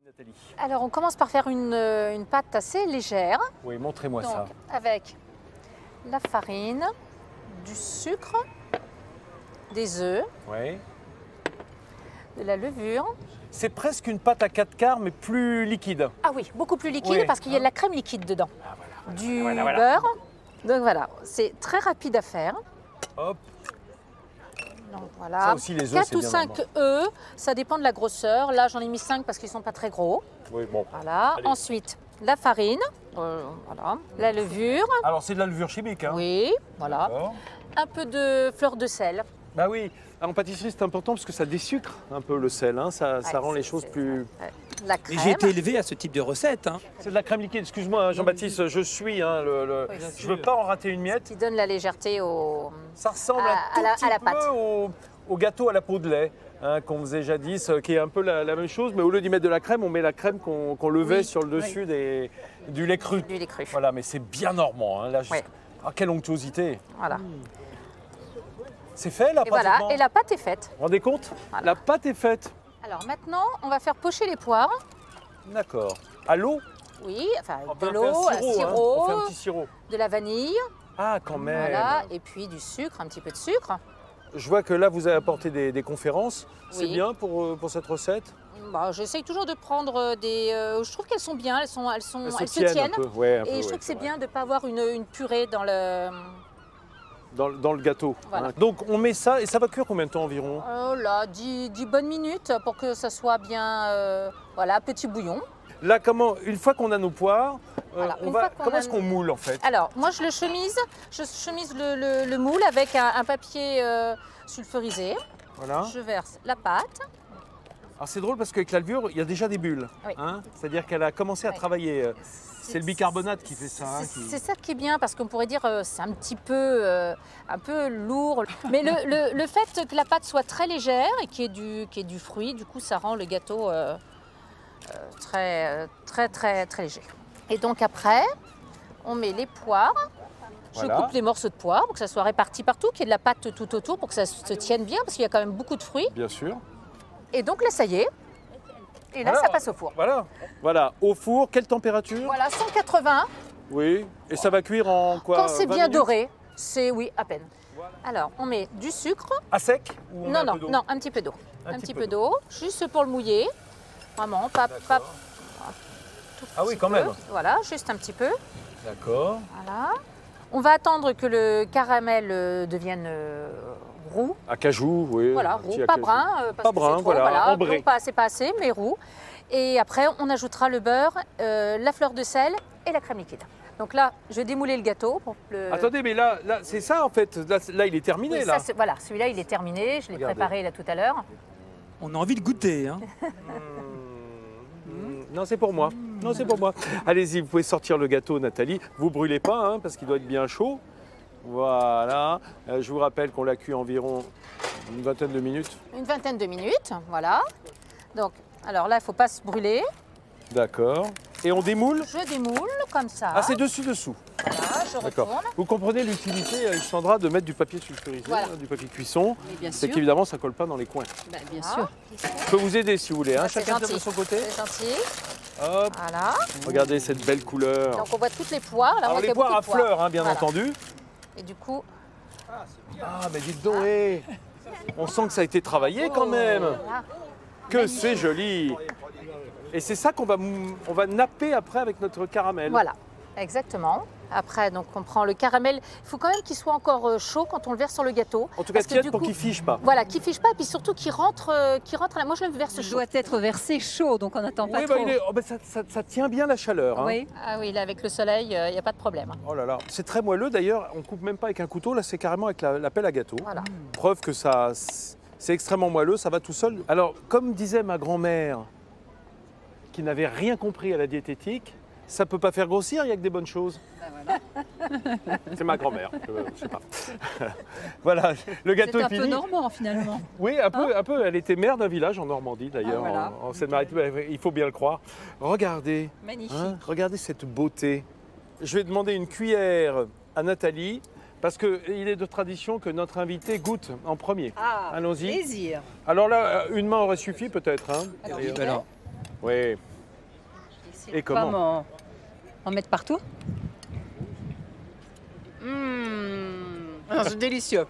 Nathalie. Alors, on commence par faire une pâte assez légère. Oui, montrez-moi Donc, ça. avec la farine, du sucre, des œufs, Oui. de la levure. C'est presque une pâte à 4 quarts, mais plus liquide. Ah oui, beaucoup plus liquide Oui. parce qu'il y a de la crème liquide dedans. Ah, voilà. Du Voilà. beurre. Donc voilà, c'est très rapide à faire. Hop. Donc voilà, Ça aussi, les œufs, 4 c'est ou bien 5 œufs, ça dépend de la grosseur. Là, j'en ai mis 5 parce qu'ils ne sont pas très gros. Oui, bon. Voilà, Allez. ensuite la farine, voilà, la levure, Alors, c'est de la levure chimique, hein? oui, voilà, D'accord. un peu de fleur de sel. Bah oui, en pâtisserie, c'est important parce que ça désucre un peu le sel, hein? Ça Ouais, rend les c'est- choses c'est- plus... ouais. La Et crème. j'ai été élevé à ce type de recette. Hein. C'est de la crème liquide, excuse-moi, hein, Jean-Baptiste, je suis, hein, Oui, je veux pas en rater une miette. qui donne la légèreté au... Ça ressemble À- un tout à la- petit à la peu pâte. au gâteau à la peau de lait, hein, qu'on faisait jadis, qui est un peu la même chose, mais au lieu d'y mettre de la crème, on met la crème qu'on levait Oui, sur le dessus du lait cru. du lait cru. Voilà, mais c'est bien normand, hein, là, Ouais. Ah, quelle onctuosité. Voilà. C'est fait, là, Et voilà, pratiquement. et la pâte est faite. Vous vous rendez compte? Voilà. La pâte est faite. Alors maintenant, on va faire pocher les poires. D'accord. À l'eau? Oui, enfin On avec peut de faire l'eau, un un sirop, hein. sirop, On fait un petit sirop. de la vanille, Ah, quand même. voilà, et puis du sucre, un petit peu de sucre. Je vois que là, vous avez apporté des conférences. C'est Oui. bien pour cette recette? Bah, j'essaye toujours de prendre des... je trouve qu'elles sont bien, elles se tiennent un tiennent. peu. Ouais, un peu, Et je ouais, trouve que c'est vrai. bien de ne pas avoir une purée dans le... Dans le gâteau. Voilà. Hein. Donc on met ça et ça va cuire combien de temps environ? Oh là, 10 bonnes minutes pour que ça soit bien, voilà, petit bouillon. Là, une fois qu'on a nos poires, Voilà, une fois qu'on comment a est-ce qu'on moule en fait? Alors, moi je chemise le moule avec un papier sulfurisé. Voilà. Je verse la pâte. Alors c'est drôle parce qu'avec la levure, il y a déjà des bulles. Oui. Hein, c'est-à-dire qu'elle a commencé à Oui. travailler. C'est le bicarbonate qui fait ça. hein, C'est ça qui est bien parce qu'on pourrait dire c'est un petit peu un peu lourd. Mais le fait que la pâte soit très légère et qu'il y ait du fruit, du coup ça rend le gâteau très léger. Et donc après, on met les poires. Voilà. Je coupe les morceaux de poire pour que ça soit réparti partout, qu'il y ait de la pâte tout autour pour que ça se tienne bien parce qu'il y a quand même beaucoup de fruits. Bien sûr. Et donc là ça y est. Et là Voilà. ça passe au four. Voilà. Voilà. Au four, quelle température? Voilà, 180. Oui. Et ça va cuire en quoi? Quand c'est 20 bien minutes doré, c'est oui, à peine. Alors, on met du sucre. À sec? Ou on met Non, un non, peu d'eau? non, un petit peu d'eau. Un Un petit petit peu peu d'eau, juste pour le mouiller. Vraiment, pas D'accord. tout Ah oui, petit quand peu. même. Voilà, juste un petit peu. D'accord. Voilà. On va attendre que le caramel devienne roux. À cajou, oui. Voilà, un roux, petit à pas cajou. brun. Parce Pas que c'est brun, trop, voilà, ambré. Non, c'est pas assez, mais roux. Et après, on ajoutera le beurre, la fleur de sel et la crème liquide. Donc là, je vais démouler le gâteau. Pour le... Attendez, mais là c'est ça en fait. Là, il est terminé Oui, là. voilà, celui-là, il est terminé. Je l'ai Regardez. préparé là tout à l'heure. On a envie de goûter. Hein. Non, c'est pour moi. Non, c'est pour moi. Allez-y, vous pouvez sortir le gâteau, Nathalie. Vous brûlez pas, hein, parce qu'il doit être bien chaud. Voilà. Je vous rappelle qu'on l'a cuit environ une vingtaine de minutes. Une vingtaine de minutes, voilà. Donc, alors là, il ne faut pas se brûler. D'accord. Et on démoule? Je démoule comme ça. Ah, c'est dessus-dessous. Voilà, je D'accord. retourne. Vous comprenez l'utilité, Alexandra, de mettre du papier sulfurisé, Voilà. hein, du papier cuisson. Mais bien C'est sûr. qu'évidemment, ça colle pas dans les coins. Bah, bien Ah. sûr. Je peux vous aider si vous voulez. Hein. Ah, c'est Chacun tire de gentil. son côté. C'est gentil. Hop. Voilà. Regardez cette belle couleur. Donc, on voit toutes les poires. Là, on Alors voit qu'il y les a beaucoup poires à de poires. fleurs, hein, bien Voilà. entendu. Et du coup, Ah, mais dites donc, on sent que ça a été travaillé quand même. voilà. Que c'est joli. Et c'est ça qu'on on va napper après avec notre caramel. Voilà, exactement. Après, donc, on prend le caramel. Il faut quand même qu'il soit encore chaud quand on le verse sur le gâteau. En tout cas, Parce que tiède du pour coup- qu'il fiche pas. Voilà, qui fiche pas, et puis surtout qui rentre. Moi, je le verse Il chaud. doit être versé chaud, donc on n'attend pas Oui, bah, trop. ça tient bien la chaleur. Hein. Oui. Ah oui, là, avec le soleil, il n'y a pas de problème. Oh là là, c'est très moelleux d'ailleurs. On coupe même pas avec un couteau. Là, c'est carrément avec la pelle à gâteau. Voilà. Preuve que c'est extrêmement moelleux. Ça va tout seul. Alors, comme disait ma grand-mère, qui n'avait rien compris à la diététique, ça peut pas faire grossir. Il y a que des bonnes choses. C'est ma grand-mère. Je sais pas. Voilà, le gâteau C'est est un peu fini. normand finalement. Oui, un peu. Elle était maire d'un village en Normandie, d'ailleurs, Ah, voilà. en Seine-Maritime. Il faut bien le croire. Regardez, Magnifique. hein, regardez cette beauté. Je vais demander une cuillère à Nathalie, parce qu'il est de tradition que notre invité goûte en premier. Ah, Allons-y. plaisir. Alors là, une main aurait suffi peut-être. Hein. Alors, Et, Alors, Oui. Et comment En mettre partout? C'est délicieux.